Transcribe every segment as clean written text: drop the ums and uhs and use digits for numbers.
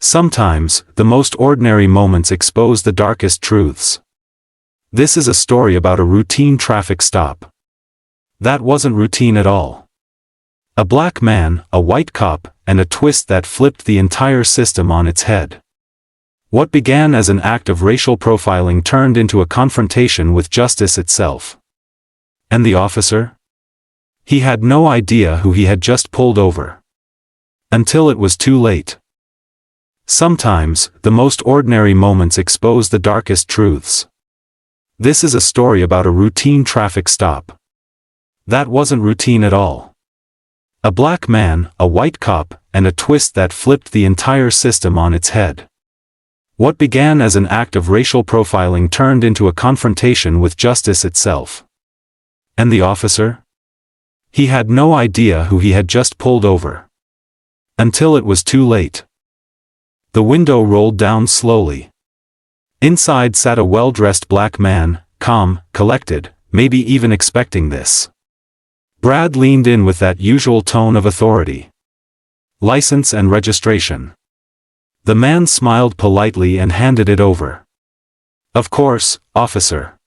Sometimes, the most ordinary moments expose the darkest truths. This is a story about a routine traffic stop. That wasn't routine at all. A black man, a white cop, and a twist that flipped the entire system on its head. What began as an act of racial profiling turned into a confrontation with justice itself. And the officer? He had no idea who he had just pulled over. Until it was too late. Sometimes, the most ordinary moments expose the darkest truths. This is a story about a routine traffic stop. That wasn't routine at all. A black man, a white cop, and a twist that flipped the entire system on its head. What began as an act of racial profiling turned into a confrontation with justice itself. And the officer? He had no idea who he had just pulled over. Until it was too late. The window rolled down slowly. Inside sat a well-dressed black man, calm, collected, maybe even expecting this. Brad leaned in with that usual tone of authority. License and registration. The man smiled politely and handed it over. Of course, officer.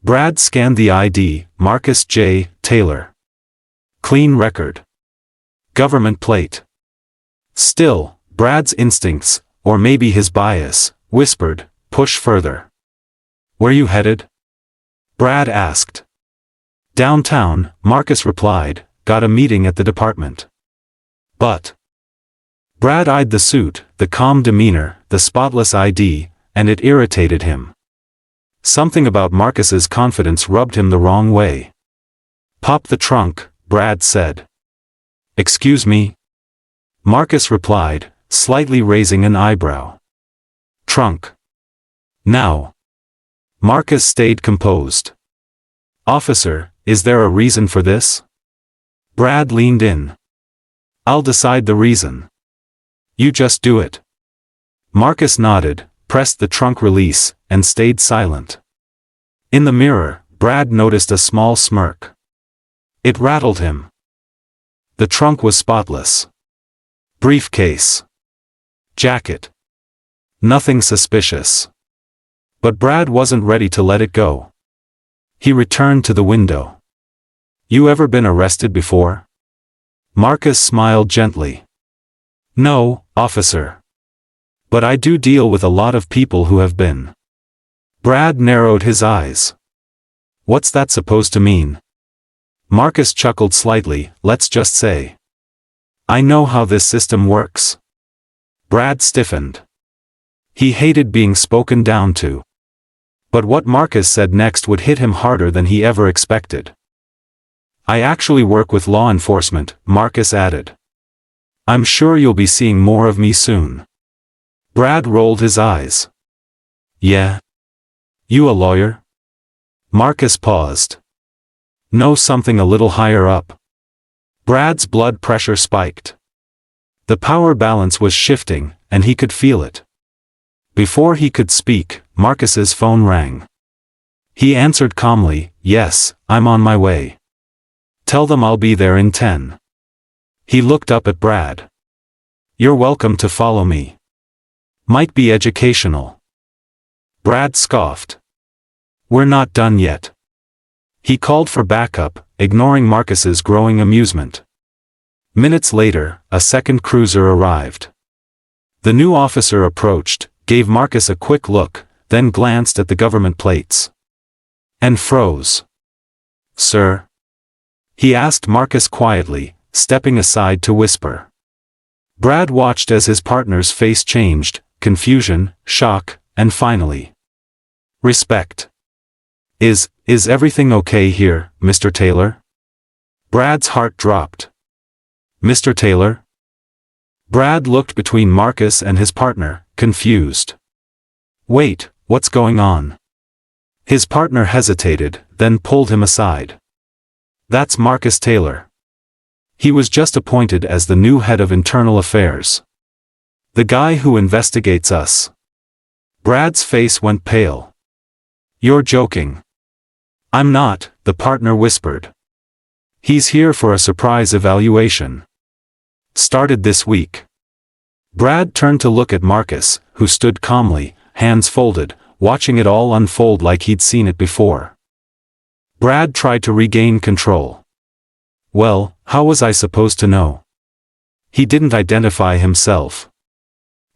Brad scanned the ID, Marcus J. Taylor. Clean record. Government plate. Still, Brad's instincts, or maybe his bias, whispered, "Push further." "Where you headed?" Brad asked. "Downtown," Marcus replied, "got a meeting at the department." But Brad eyed the suit, the calm demeanor, the spotless ID, and it irritated him. Something about Marcus's confidence rubbed him the wrong way. "Pop the trunk," Brad said. "Excuse me?" Marcus replied, slightly raising an eyebrow. "Trunk. Now." Marcus stayed composed. "Officer, is there a reason for this?" Brad leaned in. "I'll decide the reason. You just do it." Marcus nodded, pressed the trunk release, and stayed silent. In the mirror, Brad noticed a small smirk. It rattled him. The trunk was spotless. Briefcase. Jacket. Nothing suspicious. But Brad wasn't ready to let it go. He returned to the window. "You ever been arrested before?" Marcus smiled gently. "No, officer. But I do deal with a lot of people who have been." Brad narrowed his eyes. "What's that supposed to mean?" Marcus chuckled slightly. "Let's just say I know how this system works." Brad stiffened. He hated being spoken down to. But what Marcus said next would hit him harder than he ever expected. "I actually work with law enforcement," Marcus added. "I'm sure you'll be seeing more of me soon." Brad rolled his eyes. "Yeah? You a lawyer?" Marcus paused. "No, something a little higher up." Brad's blood pressure spiked. The power balance was shifting, and he could feel it. Before he could speak, Marcus's phone rang. He answered calmly, "Yes, I'm on my way. Tell them I'll be there in 10. He looked up at Brad. "You're welcome to follow me. Might be educational." Brad scoffed. "We're not done yet." He called for backup, ignoring Marcus's growing amusement. Minutes later, a second cruiser arrived. The new officer approached, gave Marcus a quick look, then glanced at the government plates. And froze. "Sir?" he asked Marcus quietly, stepping aside to whisper. Brad watched as his partner's face changed, confusion, shock, and finally, respect. Is everything okay here, Mr. Taylor?" Brad's heart dropped. "Mr. Taylor?" Brad looked between Marcus and his partner, confused. "Wait, what's going on?" His partner hesitated, then pulled him aside. "That's Marcus Taylor. He was just appointed as the new head of internal affairs. The guy who investigates us." Brad's face went pale. "You're joking." "I'm not," the partner whispered. "He's here for a surprise evaluation. Started this week." Brad turned to look at Marcus, who stood calmly, hands folded, watching it all unfold like he'd seen it before. Brad tried to regain control. Well, how was I supposed to know? He didn't identify himself.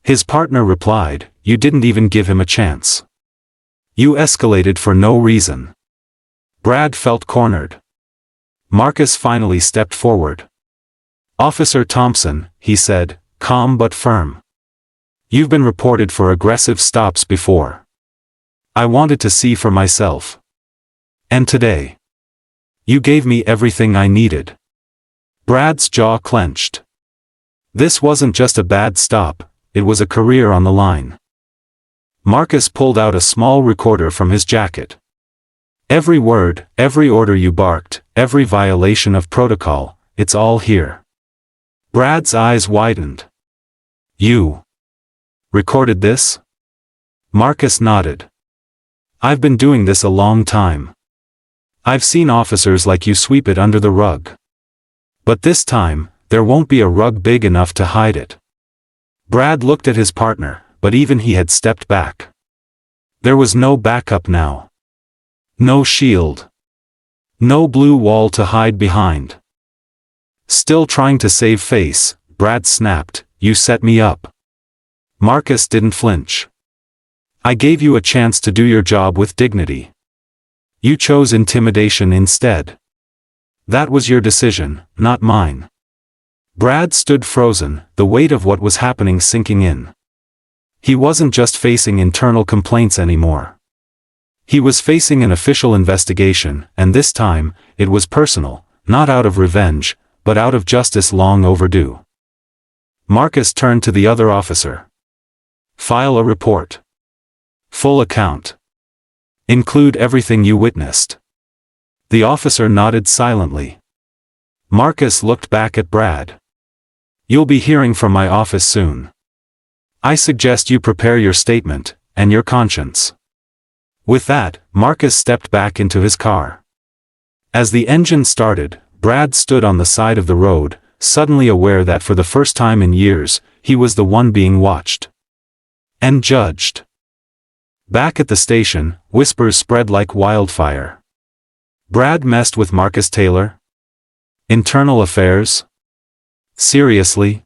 His partner replied, you didn't even give him a chance. You escalated for no reason. Brad felt cornered. Marcus finally stepped forward. Officer Thompson, he said, calm but firm. You've been reported for aggressive stops before. I wanted to see for myself. And today. You gave me everything I needed. Brad's jaw clenched. This wasn't just a bad stop, it was a career on the line. Marcus pulled out a small recorder from his jacket. Every word, every order you barked, every violation of protocol, it's all here. Brad's eyes widened. You recorded this? Marcus nodded. I've been doing this a long time. I've seen officers like you sweep it under the rug. But this time, there won't be a rug big enough to hide it. Brad looked at his partner, but even he had stepped back. There was no backup now. No shield. No blue wall to hide behind. Still trying to save face, Brad snapped, you set me up. Marcus didn't flinch. I gave you a chance to do your job with dignity. You chose intimidation instead. That was your decision, not mine. Brad stood frozen, the weight of what was happening sinking in. He wasn't just facing internal complaints anymore. He was facing an official investigation, and this time, it was personal, not out of revenge, but out of justice long overdue. Marcus turned to the other officer. File a report. Full account. Include everything you witnessed. The officer nodded silently. Marcus looked back at Brad. You'll be hearing from my office soon. I suggest you prepare your statement, and your conscience. With that, Marcus stepped back into his car. As the engine started, Brad stood on the side of the road, suddenly aware that for the first time in years, he was the one being watched. And judged. Back at the station, whispers spread like wildfire. Brad messed with Marcus Taylor? Internal affairs? Seriously?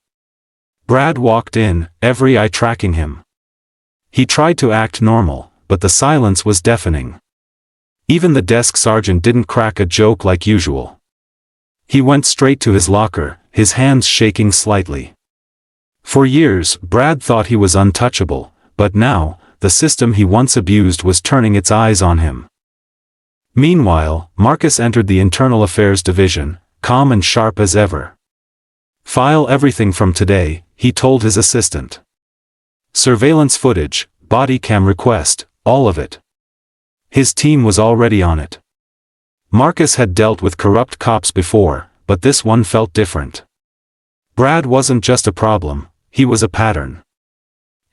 Brad walked in, every eye tracking him. He tried to act normal, but the silence was deafening. Even the desk sergeant didn't crack a joke like usual. He went straight to his locker, his hands shaking slightly. For years, Brad thought he was untouchable, but now, the system he once abused was turning its eyes on him. Meanwhile, Marcus entered the Internal Affairs Division, calm and sharp as ever. File everything from today, he told his assistant. Surveillance footage, body cam request, all of it. His team was already on it. Marcus had dealt with corrupt cops before, but this one felt different. Brad wasn't just a problem, he was a pattern.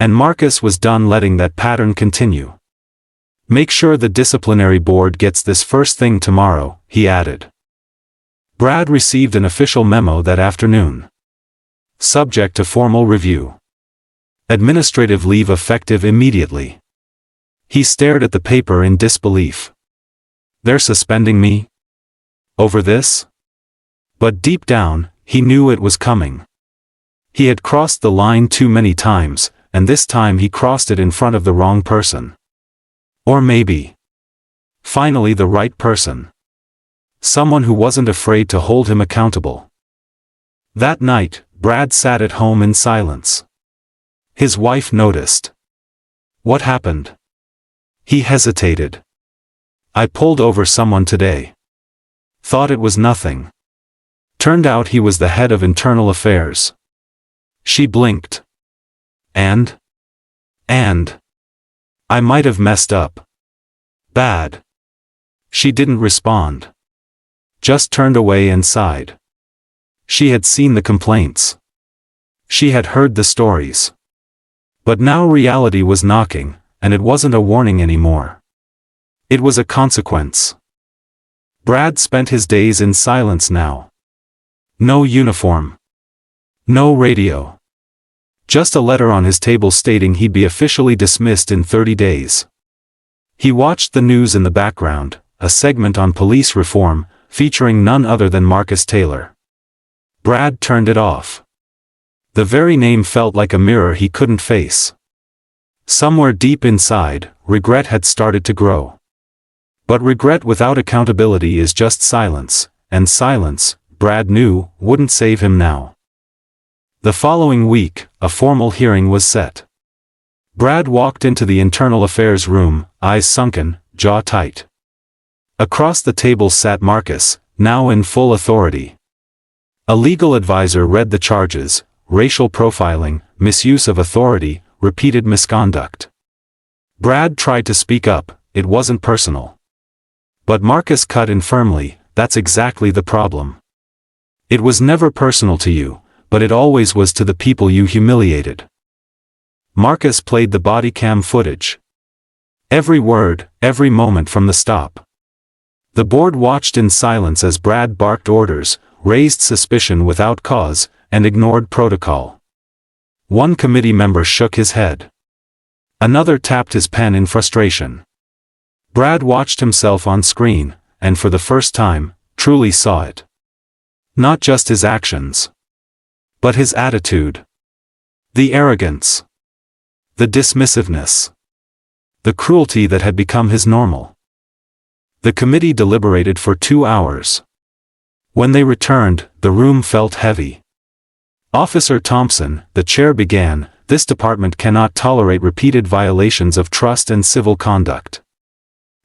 And Marcus was done letting that pattern continue. Make sure the disciplinary board gets this first thing tomorrow, he added. Brad received an official memo that afternoon. Subject to formal review. Administrative leave effective immediately. He stared at the paper in disbelief. They're suspending me? Over this? But deep down, he knew it was coming. He had crossed the line too many times, and this time he crossed it in front of the wrong person. Or maybe, finally the right person. Someone who wasn't afraid to hold him accountable. That night, Brad sat at home in silence. His wife noticed. What happened? He hesitated. I pulled over someone today. Thought it was nothing. Turned out he was the head of Internal Affairs. She blinked. And I might have messed up. Bad. She didn't respond. Just turned away and sighed. She had seen the complaints. She had heard the stories. But now reality was knocking, and it wasn't a warning anymore. It was a consequence. Brad spent his days in silence now. No uniform. No radio. Just a letter on his table stating he'd be officially dismissed in 30 days. He watched the news in the background, a segment on police reform, featuring none other than Marcus Taylor. Brad turned it off. The very name felt like a mirror he couldn't face. Somewhere deep inside, regret had started to grow. But regret without accountability is just silence, and silence, Brad knew, wouldn't save him now. The following week, a formal hearing was set. Brad walked into the internal affairs room, eyes sunken, jaw tight. Across the table sat Marcus, now in full authority. A legal advisor read the charges: racial profiling, misuse of authority, repeated misconduct. Brad tried to speak up, it wasn't personal. But Marcus cut in firmly, that's exactly the problem. It was never personal to you, but it always was to the people you humiliated. Marcus played the body cam footage. Every word, every moment from the stop. The board watched in silence as Brad barked orders, raised suspicion without cause, and ignored protocol. One committee member shook his head. Another tapped his pen in frustration. Brad watched himself on screen, and for the first time, truly saw it. Not just his actions, but his attitude. The arrogance. The dismissiveness. The cruelty that had become his normal. The committee deliberated for 2 hours. When they returned, the room felt heavy. Officer Thompson, the chair, began, "This department cannot tolerate repeated violations of trust and civil conduct.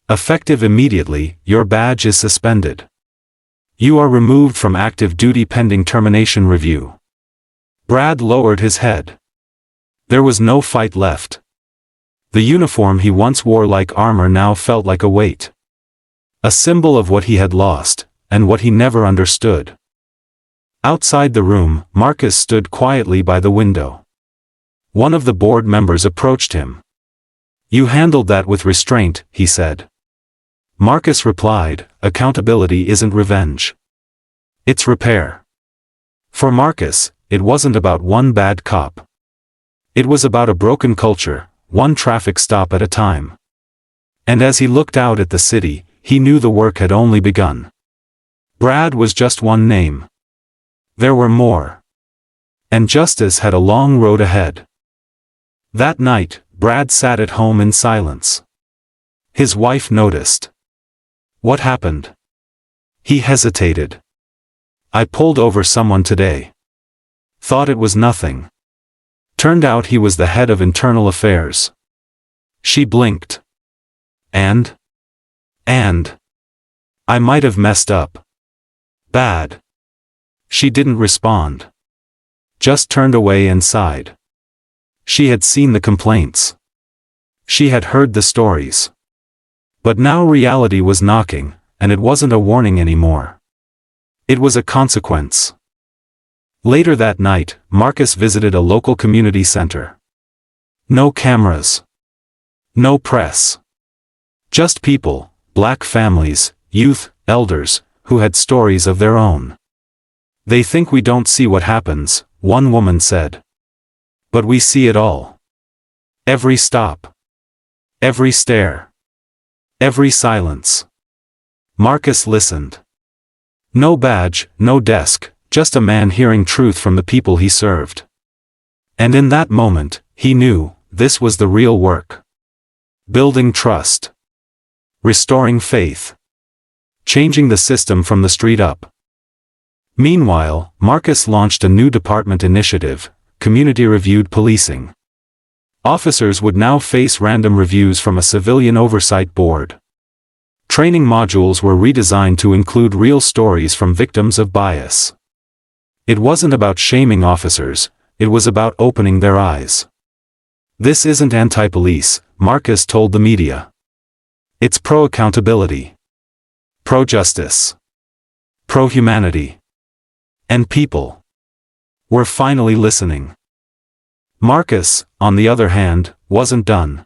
Effective immediately, your badge is suspended. You are removed from active duty pending termination review." Brad lowered his head. There was no fight left. The uniform he once wore like armor now felt like a weight. A symbol of what he had lost, and what he never understood. Outside the room, Marcus stood quietly by the window. One of the board members approached him. "You handled that with restraint," he said. Marcus replied, "Accountability isn't revenge. It's repair." For Marcus, it wasn't about one bad cop. It was about a broken culture, one traffic stop at a time. And as he looked out at the city, he knew the work had only begun. Brad was just one name. There were more. And justice had a long road ahead. That night, Brad sat at home in silence. His wife noticed. "What happened?" He hesitated. "I pulled over someone today. Thought it was nothing. Turned out he was the head of internal affairs." She blinked. And I might have messed up. Bad." She didn't respond. Just turned away and sighed. She had seen the complaints. She had heard the stories. But now reality was knocking, and it wasn't a warning anymore. It was a consequence. Later that night, Marcus visited a local community center. No cameras. No press. Just people, black families, youth, elders, who had stories of their own. "They think we don't see what happens," one woman said. "But we see it all. Every stop. Every stare. Every silence." Marcus listened. No badge, no desk, just a man hearing truth from the people he served. And in that moment, he knew, this was the real work. Building trust. Restoring faith. Changing the system from the street up. Meanwhile, Marcus launched a new department initiative, community-reviewed policing. Officers would now face random reviews from a civilian oversight board. Training modules were redesigned to include real stories from victims of bias. It wasn't about shaming officers, it was about opening their eyes. "This isn't anti-police," Marcus told the media. "It's pro-accountability. Pro-justice. Pro-humanity. And people were finally listening." Marcus, on the other hand, wasn't done.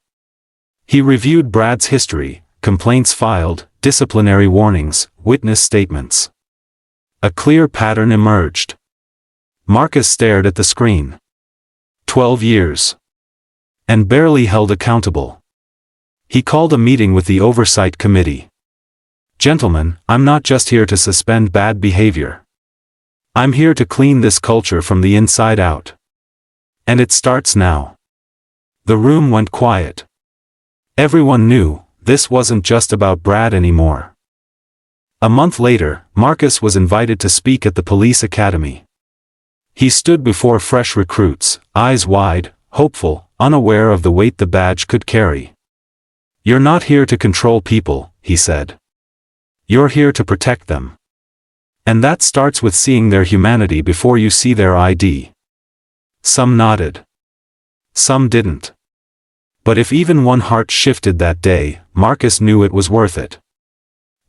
He reviewed Brad's history, complaints filed, disciplinary warnings, witness statements. A clear pattern emerged. Marcus stared at the screen. 12 years. And barely held accountable. He called a meeting with the Oversight Committee. Gentlemen, I'm not just here to suspend bad behavior. I'm here to clean this culture from the inside out. And it starts now. The room went quiet. Everyone knew, this wasn't just about Brad anymore. A month later, Marcus was invited to speak at the police academy. He stood before fresh recruits, eyes wide, hopeful, unaware of the weight the badge could carry. You're not here to control people, he said. You're here to protect them. And that starts with seeing their humanity before you see their ID. Some nodded. Some didn't. But if even one heart shifted that day, Marcus knew it was worth it.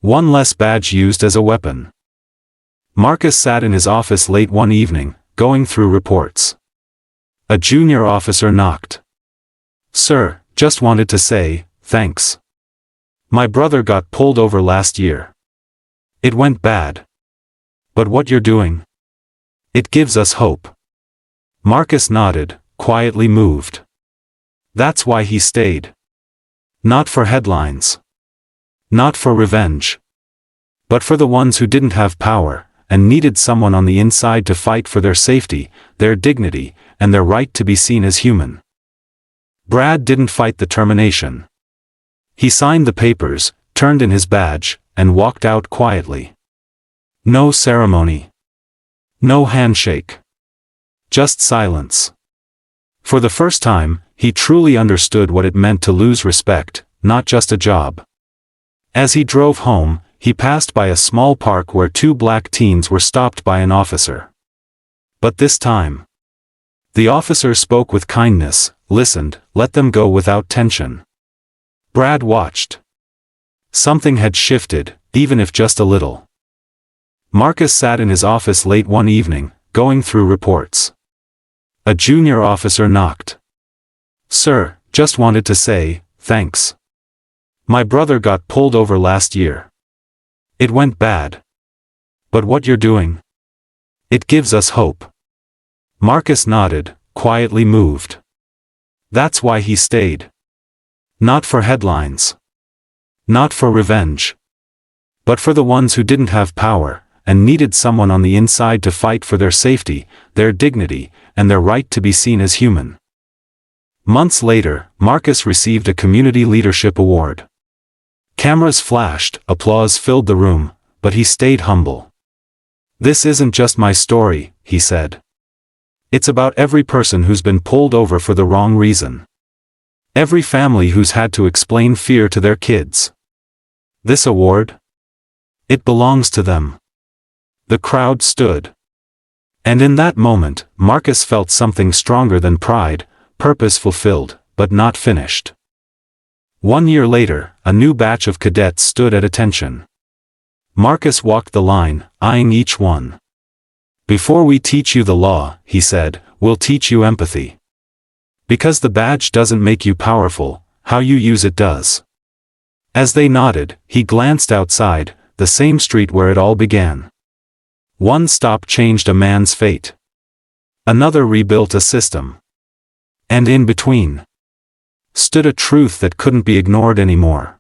One less badge used as a weapon. Marcus sat in his office late one evening, going through reports. A junior officer knocked. "Sir, just wanted to say, thanks. My brother got pulled over last year. It went bad. But what you're doing? It gives us hope." Marcus nodded, quietly moved. That's why he stayed. Not for headlines. Not for revenge. But for the ones who didn't have power, and needed someone on the inside to fight for their safety, their dignity, and their right to be seen as human. Brad didn't fight the termination. He signed the papers, turned in his badge, and walked out quietly. No ceremony. No handshake. Just silence. For the first time, he truly understood what it meant to lose respect, not just a job. As he drove home, he passed by a small park where two black teens were stopped by an officer. But this time, the officer spoke with kindness, listened, let them go without tension. Brad watched. Something had shifted, even if just a little. Marcus sat in his office late one evening, going through reports. A junior officer knocked. "Sir, just wanted to say, thanks. My brother got pulled over last year. It went bad. But what you're doing? It gives us hope." Marcus nodded, quietly moved. That's why he stayed. Not for headlines. Not for revenge. But for the ones who didn't have power, and needed someone on the inside to fight for their safety, their dignity, and their right to be seen as human. Months later, Marcus received a Community Leadership Award. Cameras flashed, applause filled the room, but he stayed humble. "This isn't just my story," he said. "It's about every person who's been pulled over for the wrong reason. Every family who's had to explain fear to their kids. This award? It belongs to them." The crowd stood. And in that moment, Marcus felt something stronger than pride, purpose fulfilled, but not finished. 1 year later, a new batch of cadets stood at attention. Marcus walked the line, eyeing each one. "Before we teach you the law," he said, "we'll teach you empathy. Because the badge doesn't make you powerful, how you use it does." As they nodded, he glanced outside, the same street where it all began. One stop changed a man's fate. Another rebuilt a system. And in between stood a truth that couldn't be ignored anymore.